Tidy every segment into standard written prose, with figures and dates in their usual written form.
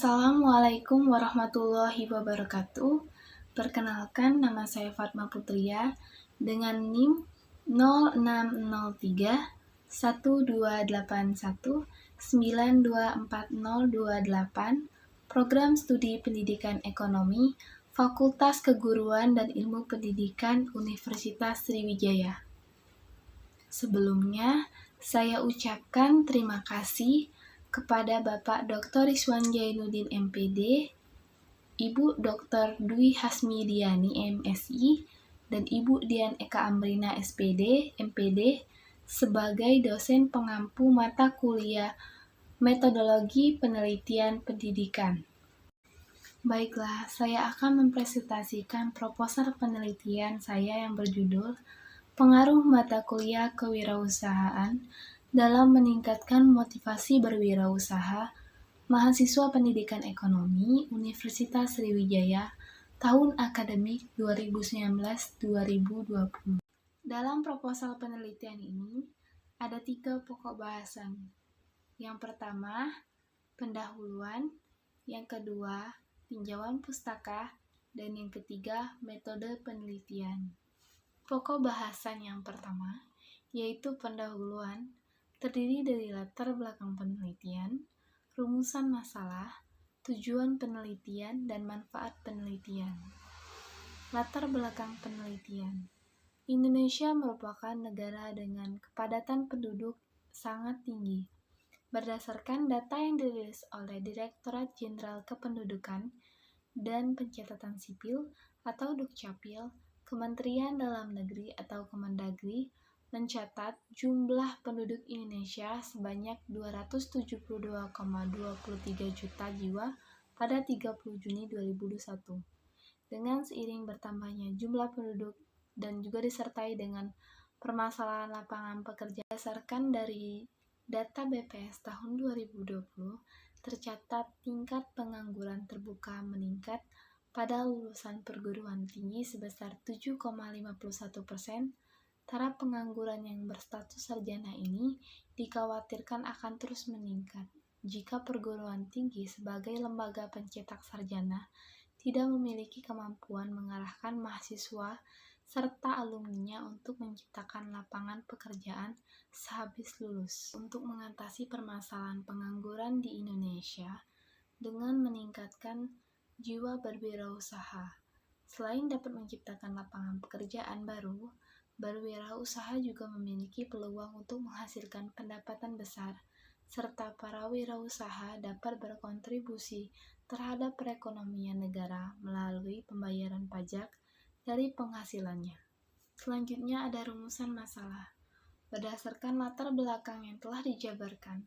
Assalamualaikum warahmatullahi wabarakatuh. Perkenalkan, nama saya Fatma Putria dengan NIM 0603 1281 924028, Program Studi Pendidikan Ekonomi, Fakultas Keguruan dan Ilmu Pendidikan Universitas Sriwijaya. Sebelumnya, saya ucapkan terima kasih kepada Bapak Dr. Rizwan Jainuddin MPD, Ibu Dr. Dwi Hasmidiani MSI, dan Ibu Dian Eka Amrina SPD, MPD, sebagai dosen pengampu mata kuliah Metodologi Penelitian Pendidikan. Baiklah, saya akan mempresentasikan proposal penelitian saya yang berjudul Pengaruh Mata Kuliah Kewirausahaan dalam meningkatkan motivasi berwirausaha mahasiswa pendidikan ekonomi Universitas Sriwijaya tahun akademik 2019-2020. Dalam proposal penelitian ini ada 3 pokok bahasan. Yang pertama, pendahuluan, yang kedua, tinjauan pustaka, dan yang ketiga, metode penelitian. Pokok bahasan yang pertama, yaitu pendahuluan, terdiri dari latar belakang penelitian, rumusan masalah, tujuan penelitian, dan manfaat penelitian. Latar belakang penelitian. Indonesia merupakan negara dengan kepadatan penduduk sangat tinggi. Berdasarkan data yang dirilis oleh Direktorat Jenderal Kependudukan dan Pencatatan Sipil atau Dukcapil, Kementerian Dalam Negeri atau Kemendagri mencatat jumlah penduduk Indonesia sebanyak 272,23 juta jiwa pada 30 Juni 2021. Dengan seiring bertambahnya jumlah penduduk dan juga disertai dengan permasalahan lapangan pekerjaan berdasarkan dari data BPS tahun 2020, tercatat tingkat pengangguran terbuka meningkat pada lulusan perguruan tinggi sebesar 7,51%. Taraf pengangguran yang berstatus sarjana ini dikhawatirkan akan terus meningkat jika perguruan tinggi sebagai lembaga pencetak sarjana tidak memiliki kemampuan mengarahkan mahasiswa serta alumninya untuk menciptakan lapangan pekerjaan sehabis lulus. Untuk mengatasi permasalahan pengangguran di Indonesia dengan meningkatkan jiwa berwirausaha, selain dapat menciptakan lapangan pekerjaan baru, berwirausaha juga memiliki peluang untuk menghasilkan pendapatan besar, serta para wirausaha dapat berkontribusi terhadap perekonomian negara melalui pembayaran pajak dari penghasilannya. Selanjutnya ada rumusan masalah. Berdasarkan latar belakang yang telah dijabarkan,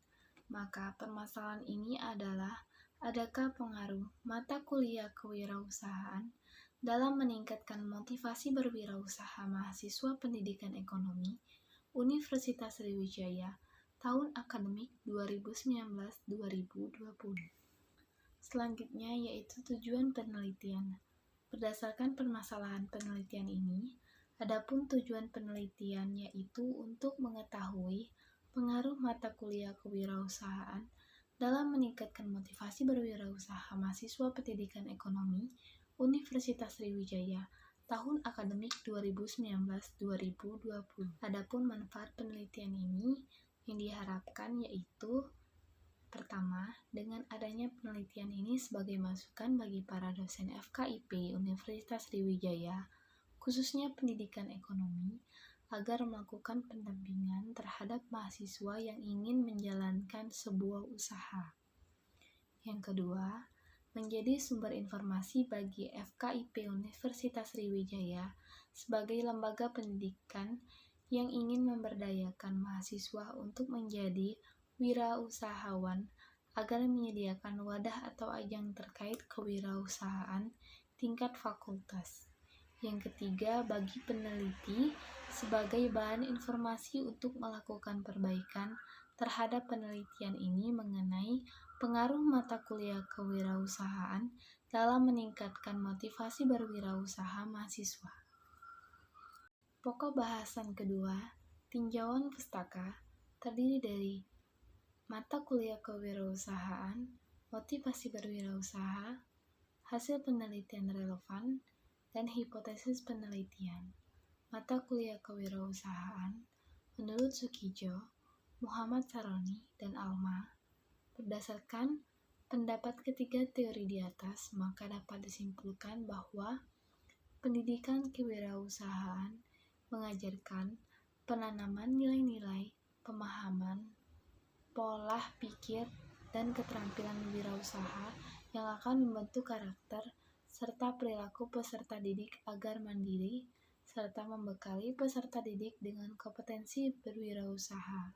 maka permasalahan ini adalah adakah pengaruh mata kuliah kewirausahaan dalam meningkatkan motivasi berwirausaha mahasiswa pendidikan ekonomi Universitas Sriwijaya tahun akademik 2019-2020. Selanjutnya yaitu tujuan penelitian. Berdasarkan permasalahan penelitian ini, adapun tujuan penelitian yaitu untuk mengetahui pengaruh mata kuliah kewirausahaan dalam meningkatkan motivasi berwirausaha mahasiswa pendidikan ekonomi Universitas Sriwijaya tahun akademik 2019-2020. Adapun manfaat penelitian ini yang diharapkan yaitu pertama, dengan adanya penelitian ini sebagai masukan bagi para dosen FKIP Universitas Sriwijaya, khususnya pendidikan ekonomi, agar melakukan pendampingan terhadap mahasiswa yang ingin menjalankan sebuah usaha. Yang kedua, menjadi sumber informasi bagi FKIP Universitas Sriwijaya sebagai lembaga pendidikan yang ingin memberdayakan mahasiswa untuk menjadi wirausahawan agar menyediakan wadah atau ajang terkait kewirausahaan tingkat fakultas. Yang ketiga, bagi peneliti sebagai bahan informasi untuk melakukan perbaikan terhadap penelitian ini mengenai pengaruh mata kuliah kewirausahaan dalam meningkatkan motivasi berwirausaha mahasiswa. Pokok bahasan kedua, tinjauan pustaka, terdiri dari mata kuliah kewirausahaan, motivasi berwirausaha, hasil penelitian relevan, dan hipotesis penelitian. Mata kuliah kewirausahaan, menurut Sukijo, Muhammad Saroni, dan Alma, berdasarkan pendapat ketiga teori di atas, maka dapat disimpulkan bahwa pendidikan kewirausahaan mengajarkan penanaman nilai-nilai, pemahaman, pola pikir, dan keterampilan wirausaha yang akan membentuk karakter serta perilaku peserta didik agar mandiri, serta membekali peserta didik dengan kompetensi berwirausaha.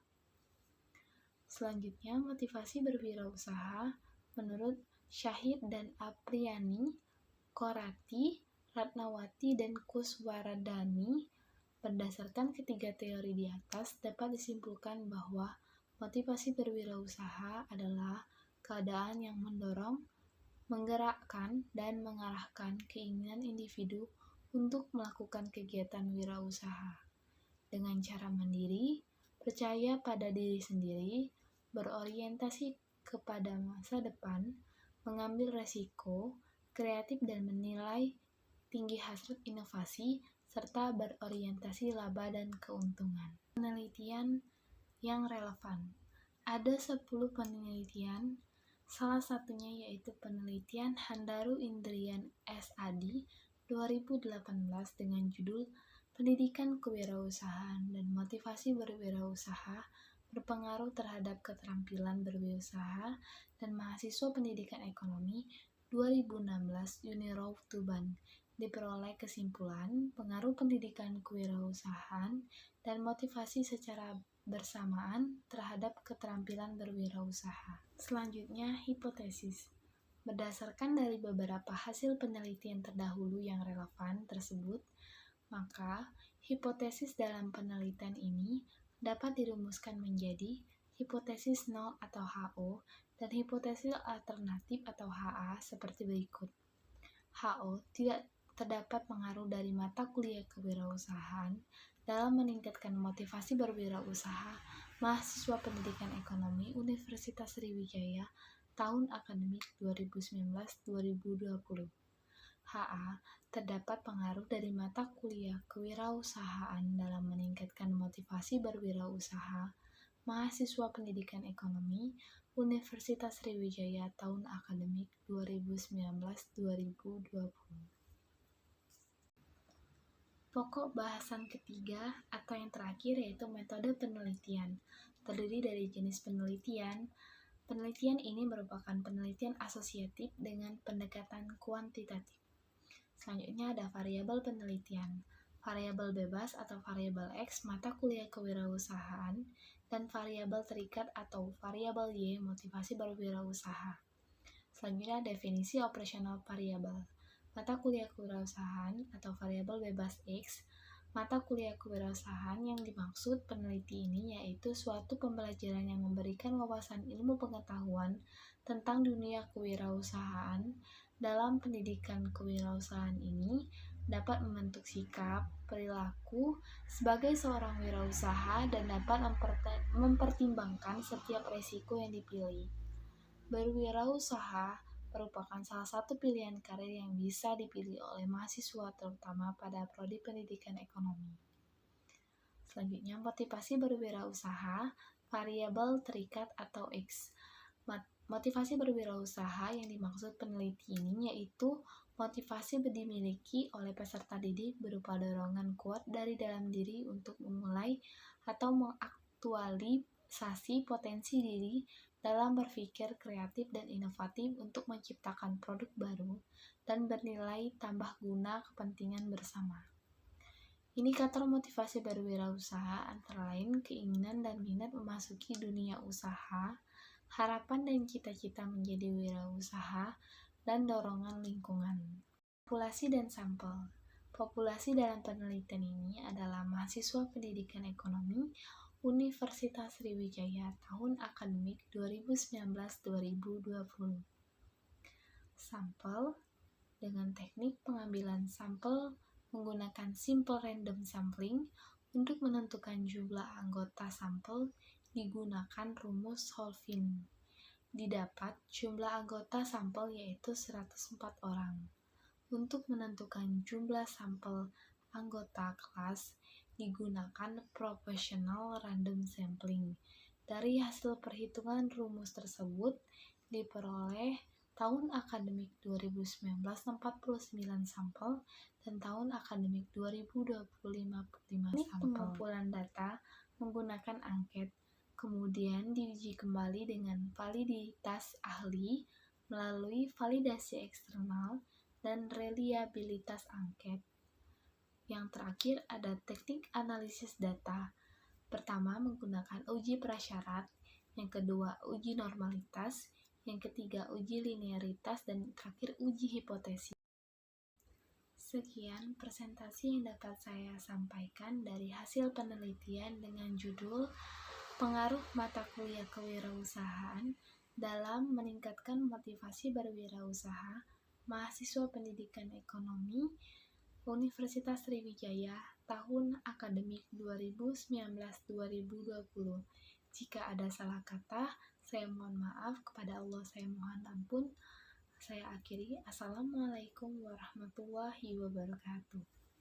Selanjutnya, motivasi berwirausaha menurut Syahid dan Apriani, Korati, Ratnawati, dan Kuswaradani. Berdasarkan ketiga teori di atas, dapat disimpulkan bahwa motivasi berwirausaha adalah keadaan yang mendorong, menggerakkan, dan mengarahkan keinginan individu untuk melakukan kegiatan wirausaha dengan cara mandiri, percaya pada diri sendiri, berorientasi kepada masa depan, mengambil resiko, kreatif dan menilai tinggi hasrat inovasi, serta berorientasi laba dan keuntungan. Penelitian yang relevan. Ada 10 penelitian, salah satunya yaitu penelitian Handaru Indrian S.Adi 2018 dengan judul Pendidikan Kewirausahaan dan Motivasi Berwirausaha Berpengaruh Terhadap Keterampilan Berwirausaha dan Mahasiswa Pendidikan Ekonomi 2016 Unirauf Tuban. Diperoleh kesimpulan pengaruh pendidikan kewirausahaan dan motivasi secara bersamaan terhadap keterampilan berwirausaha. Selanjutnya, hipotesis. Berdasarkan dari beberapa hasil penelitian terdahulu yang relevan tersebut, maka hipotesis dalam penelitian ini dapat dirumuskan menjadi hipotesis nol atau HO dan hipotesis alternatif atau HA seperti berikut. HO, tidak terdapat pengaruh dari mata kuliah kewirausahaan dalam meningkatkan motivasi berwirausaha mahasiswa pendidikan ekonomi Universitas Sriwijaya tahun akademik 2019-2020. HA, terdapat pengaruh dari mata kuliah kewirausahaan dalam meningkatkan motivasi berwirausaha mahasiswa pendidikan ekonomi Universitas Sriwijaya tahun akademik 2019-2020. Pokok bahasan ketiga atau yang terakhir yaitu metode penelitian. Terdiri dari jenis penelitian. Penelitian ini merupakan penelitian asosiatif dengan pendekatan kuantitatif. Selanjutnya ada variabel penelitian. Variabel bebas atau variabel X mata kuliah kewirausahaan dan variabel terikat atau variabel Y motivasi berwirausaha. Selanjutnya definisi operasional variabel. Mata kuliah kewirausahaan atau variabel bebas X, mata kuliah kewirausahaan yang dimaksud peneliti ini yaitu suatu pembelajaran yang memberikan wawasan ilmu pengetahuan tentang dunia kewirausahaan. Dalam pendidikan kewirausahaan ini dapat membentuk sikap, perilaku sebagai seorang wirausaha dan dapat mempertimbangkan setiap resiko yang dipilih. Berwirausaha merupakan salah satu pilihan karir yang bisa dipilih oleh mahasiswa terutama pada prodi pendidikan ekonomi. Selanjutnya, motivasi berwirausaha, variabel terikat atau X. Motivasi berwirausaha yang dimaksud peneliti ini yaitu motivasi dimiliki oleh peserta didik berupa dorongan kuat dari dalam diri untuk memulai atau mengaktualisasi potensi diri dalam berpikir kreatif dan inovatif untuk menciptakan produk baru dan bernilai tambah guna kepentingan bersama. Indikator motivasi berwirausaha antara lain keinginan dan minat memasuki dunia usaha, harapan dan cita-cita menjadi wirausaha, dan dorongan lingkungan. Populasi dan sampel. Populasi dalam penelitian ini adalah mahasiswa pendidikan ekonomi Universitas Sriwijaya tahun akademik 2019-2020. Sampel dengan teknik pengambilan sampel menggunakan simple random sampling untuk menentukan jumlah anggota sampel digunakan rumus Holfin. Didapat jumlah anggota sampel yaitu 104 orang. Untuk menentukan jumlah sampel anggota kelas digunakan proportional random sampling. Dari hasil perhitungan rumus tersebut diperoleh tahun akademik 2019 49 sampel dan tahun akademik 2020 55 sampel. Pengumpulan data menggunakan angket kemudian diuji kembali dengan validitas ahli melalui validasi eksternal dan reliabilitas angket. Yang terakhir ada teknik analisis data. Pertama menggunakan uji prasyarat, yang kedua uji normalitas, yang ketiga uji linearitas, dan terakhir uji hipotesis. Sekian presentasi yang dapat saya sampaikan dari hasil penelitian dengan judul Pengaruh mata kuliah kewirausahaan dalam meningkatkan motivasi berwirausaha mahasiswa pendidikan ekonomi Universitas Sriwijaya tahun akademik 2019-2020. Jika ada salah kata, saya mohon maaf, kepada Allah saya mohon ampun. Saya akhiri. Assalamualaikum warahmatullahi wabarakatuh.